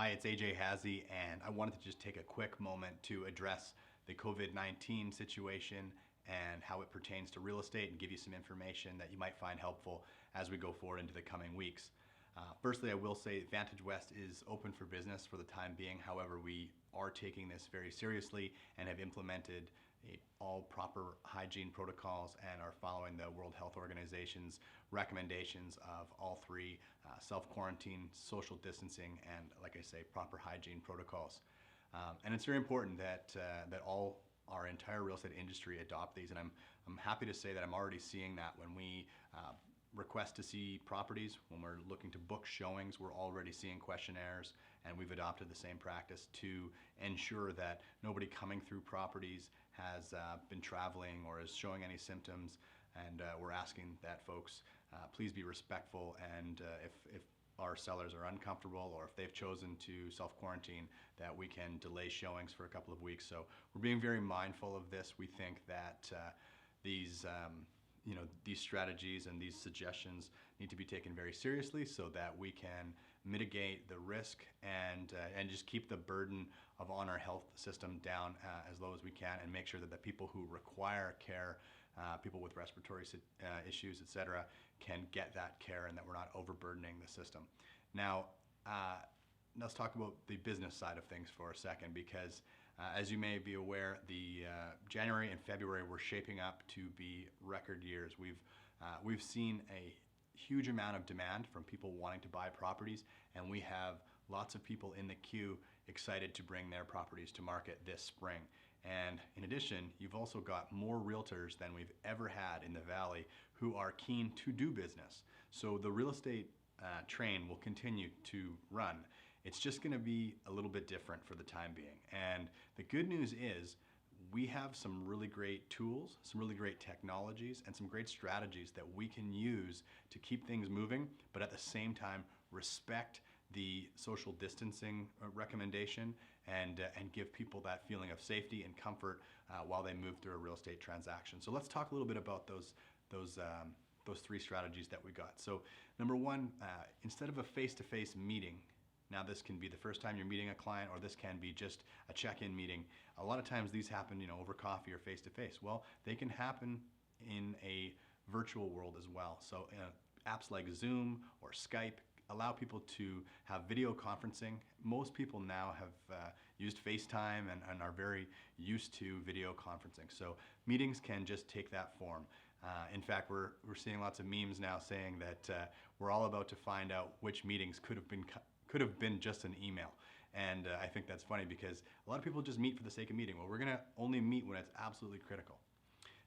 Hi, it's AJ Hazzi, and I wanted to just take a quick moment to address the COVID-19 situation and how it pertains to real estate and give you some information that you might find helpful as we go forward into the coming weeks. Firstly, I will say Vantage West is open for business for the time being. However, we are taking this very seriously and have implemented all proper hygiene protocols and are following the World Health Organization's recommendations of all three self-quarantine, social distancing, and, like I say, proper hygiene protocols. And it's very important that all our entire real estate industry adopt these, and I'm happy to say that I'm already seeing that when we request to see properties, when we're looking to book showings, we're already seeing questionnaires, and we've adopted the same practice to ensure that nobody coming through properties has been traveling or is showing any symptoms, and we're asking that folks please be respectful, and if our sellers are uncomfortable or if they've chosen to self-quarantine, that we can delay showings for a couple of weeks. So we're being very mindful of this. We think that these strategies and these suggestions need to be taken very seriously so that we can mitigate the risk and just keep the burden on our health system down as low as we can, and make sure that the people who require care, people with respiratory issues, etc., can get that care, and that we're not overburdening the system. Now, let's talk about the business side of things for a second, because as you may be aware, the January and February were shaping up to be record years. We've seen a huge amount of demand from people wanting to buy properties, and we have lots of people in the queue excited to bring their properties to market this spring. And in addition, you've also got more realtors than we've ever had in the Valley who are keen to do business. So the real estate train will continue to run. It's just going to be a little bit different for the time being. And the good news is we have some really great tools, some really great technologies, and some great strategies that we can use to keep things moving, but at the same time respect the social distancing recommendation and give people that feeling of safety and comfort while they move through a real estate transaction. So let's talk a little bit about those three strategies that we got. So number one, instead of a face-to-face meeting, now this can be the first time you're meeting a client, or this can be just a check-in meeting. A lot of times these happen, over coffee or face-to-face. Well, they can happen in a virtual world as well. So apps like Zoom or Skype allow people to have video conferencing. Most people now have used FaceTime and are very used to video conferencing. So meetings can just take that form. In fact, we're seeing lots of memes now saying that we're all about to find out which meetings could have been just an email. And I think that's funny, because a lot of people just meet for the sake of meeting. Well, we're going to only meet when it's absolutely critical.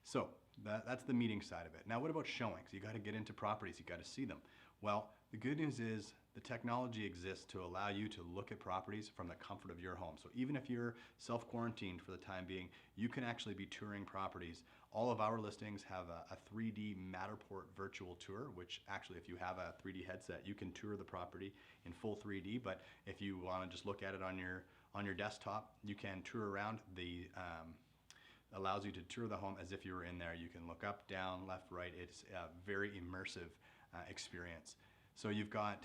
So that's the meeting side of it. Now, what about showings? You got to get into properties. You got to see them. Well, the good news is the technology exists to allow you to look at properties from the comfort of your home. So even if you're self-quarantined for the time being, you can actually be touring properties. All of our listings have a 3D Matterport virtual tour, which actually, if you have a 3D headset, you can tour the property in full 3D. But if you want to just look at it on your desktop, you can tour around. Allows you to tour the home as if you were in there. You can look up, down, left, right. It's a very immersive experience. So you've got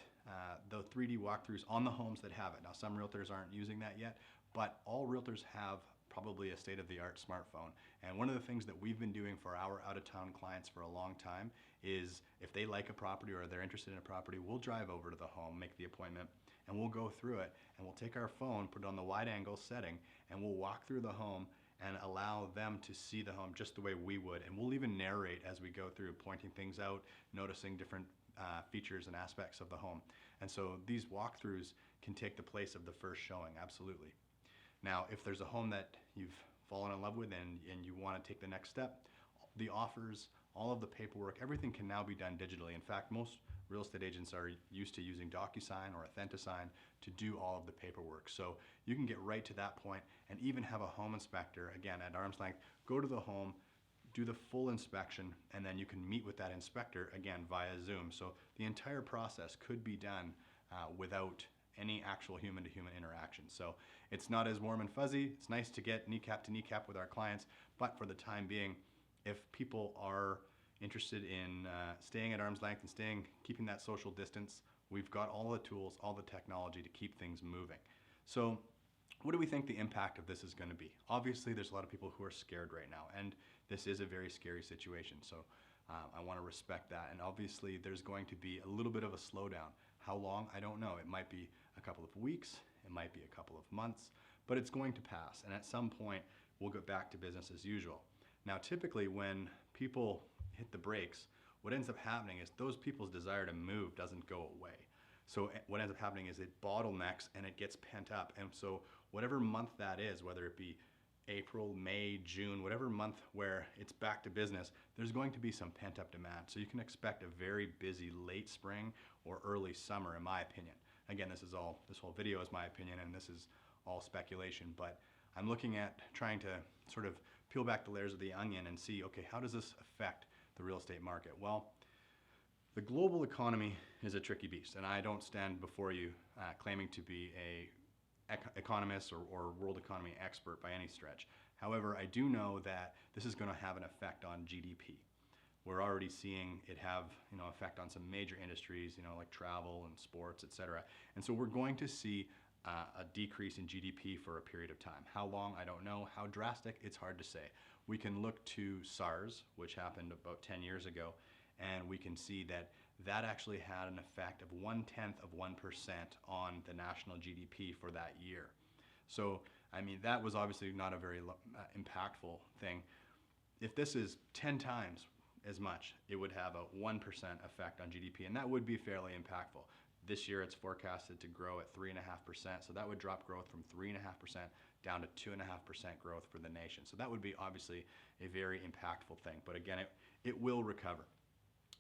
the 3D walkthroughs on the homes that have it. Now, some realtors aren't using that yet, but all realtors have probably a state-of-the-art smartphone. And one of the things that we've been doing for our out-of-town clients for a long time is, if they like a property or they're interested in a property, we'll drive over to the home, make the appointment, and we'll go through it, and we'll take our phone, put it on the wide angle setting, and we'll walk through the home and allow them to see the home just the way we would. And we'll even narrate as we go through, pointing things out, noticing different features and aspects of the home. And so these walkthroughs can take the place of the first showing, absolutely. Now, if there's a home that you've fallen in love with and you want to take the next step, the offers, all of the paperwork, everything can now be done digitally. In fact, most real estate agents are used to using DocuSign or Authentisign to do all of the paperwork. So you can get right to that point and even have a home inspector, again, at arm's length, go to the home, do the full inspection, and then you can meet with that inspector, again, via Zoom. So the entire process could be done without any actual human-to-human interaction. So it's not as warm and fuzzy. It's nice to get kneecap to kneecap with our clients, but for the time being, if people are interested in staying at arm's length and keeping that social distance, we've got all the tools, all the technology to keep things moving. So what do we think the impact of this is going to be? Obviously, there's a lot of people who are scared right now, and this is a very scary situation. So I want to respect that. And obviously, there's going to be a little bit of a slowdown. How long? I don't know. It might be a couple of weeks, it might be a couple of months, but it's going to pass. And at some point, we'll get back to business as usual. Now, typically, when people hit the brakes, what ends up happening is those people's desire to move doesn't go away. So what ends up happening is it bottlenecks and it gets pent up. And so whatever month that is, whether it be April, May, June, whatever month where it's back to business, there's going to be some pent up demand. So you can expect a very busy late spring or early summer, in my opinion. Again, this whole video is my opinion, and this is all speculation, but I'm looking at trying to sort of peel back the layers of the onion and see, okay, how does this affect the real estate market? Well, the global economy is a tricky beast, and I don't stand before you claiming to be a economist or world economy expert by any stretch. However, I do know that this is going to have an effect on GDP. We're already seeing it have, effect on some major industries, like travel and sports, etc. And so we're going to see a decrease in GDP for a period of time. How long? I don't know. How drastic? It's hard to say. We can look to SARS, which happened about 10 years ago, and we can see that that actually had an effect of 1/10 of 1% on the national GDP for that year. So, that was obviously not a very impactful thing. If this is 10 times as much, it would have a 1% effect on GDP, and that would be fairly impactful. This year it's forecasted to grow at 3.5%, so that would drop growth from 3.5% down to 2.5% growth for the nation. So that would be obviously a very impactful thing, but again, it will recover.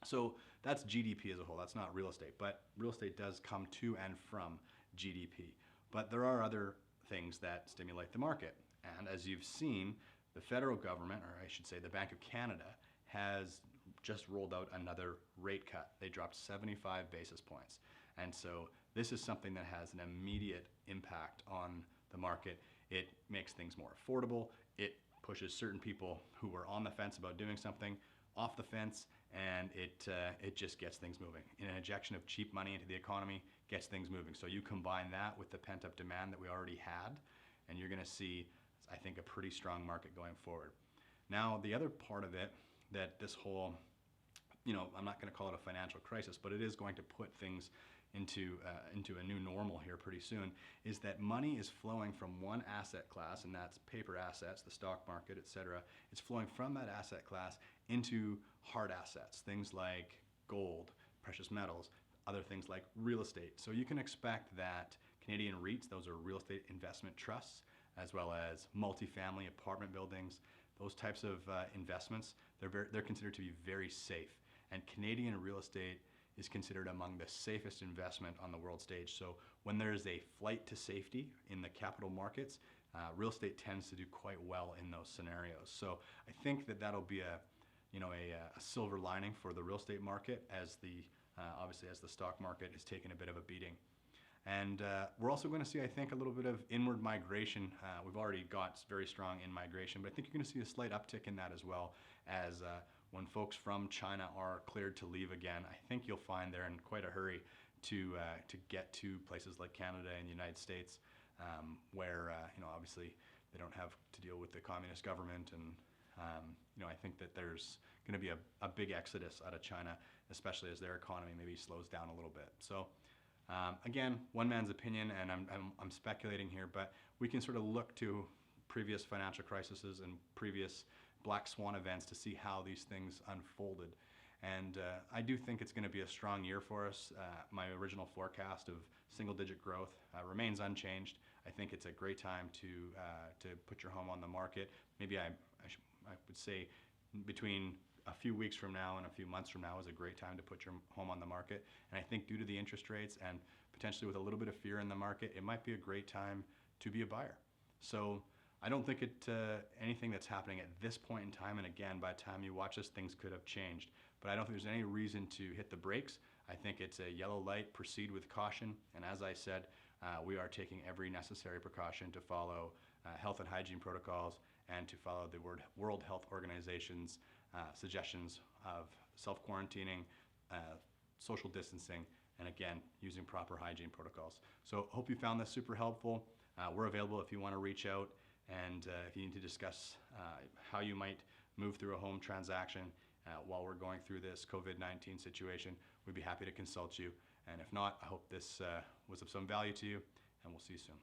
So that's GDP as a whole, that's not real estate, but real estate does come to and from GDP. But there are other things that stimulate the market, and as you've seen, the federal government, or I should say the Bank of Canada, has just rolled out another rate cut. They dropped 75 basis points. And so this is something that has an immediate impact on the market. It makes things more affordable. It pushes certain people who were on the fence about doing something off the fence, and it just gets things moving. An injection of cheap money into the economy gets things moving. So you combine that with the pent-up demand that we already had, and you're going to see, I think, a pretty strong market going forward. Now, the other part of it that this whole, I'm not going to call it a financial crisis, but it is going to put things into a new normal here pretty soon, is that money is flowing from one asset class, and that's paper assets, the stock market, etc. It's flowing from that asset class into hard assets, things like gold, precious metals, other things like real estate. So you can expect that Canadian REITs, those are real estate investment trusts, as well as multifamily apartment buildings, those types of investments, they're considered to be very safe. And Canadian real estate is considered among the safest investment on the world stage. So when there's a flight to safety in the capital markets, real estate tends to do quite well in those scenarios. So I think that that'll be a silver lining for the real estate market as obviously as the stock market is taking a bit of a beating. And we're also going to see, I think, a little bit of inward migration. We've already got very strong in-migration, but I think you're going to see a slight uptick in that as well as when folks from China are cleared to leave again. I think you'll find they're in quite a hurry to get to places like Canada and the United States, where obviously they don't have to deal with the communist government, and I think that there's going to be a big exodus out of China, especially as their economy maybe slows down a little bit. So again, one man's opinion, and I'm speculating here, but we can sort of look to previous financial crises and previous black swan events to see how these things unfolded. And I do think it's going to be a strong year for us. My original forecast of single-digit growth remains unchanged. I think it's a great time to put your home on the market. Maybe I would say between a few weeks from now and a few months from now is a great time to put your home on the market. And I think due to the interest rates and potentially with a little bit of fear in the market, it might be a great time to be a buyer. So I don't think anything that's happening at this point in time, and again, by the time you watch this, things could have changed. But I don't think there's any reason to hit the brakes. I think it's a yellow light, proceed with caution. And as I said, we are taking every necessary precaution to follow health and hygiene protocols and to follow the World Health Organization's suggestions of self-quarantining, social distancing, and again, using proper hygiene protocols. So hope you found this super helpful. We're available if you want to reach out, and if you need to discuss how you might move through a home transaction while we're going through this COVID-19 situation, we'd be happy to consult you. And if not, I hope this was of some value to you, and we'll see you soon.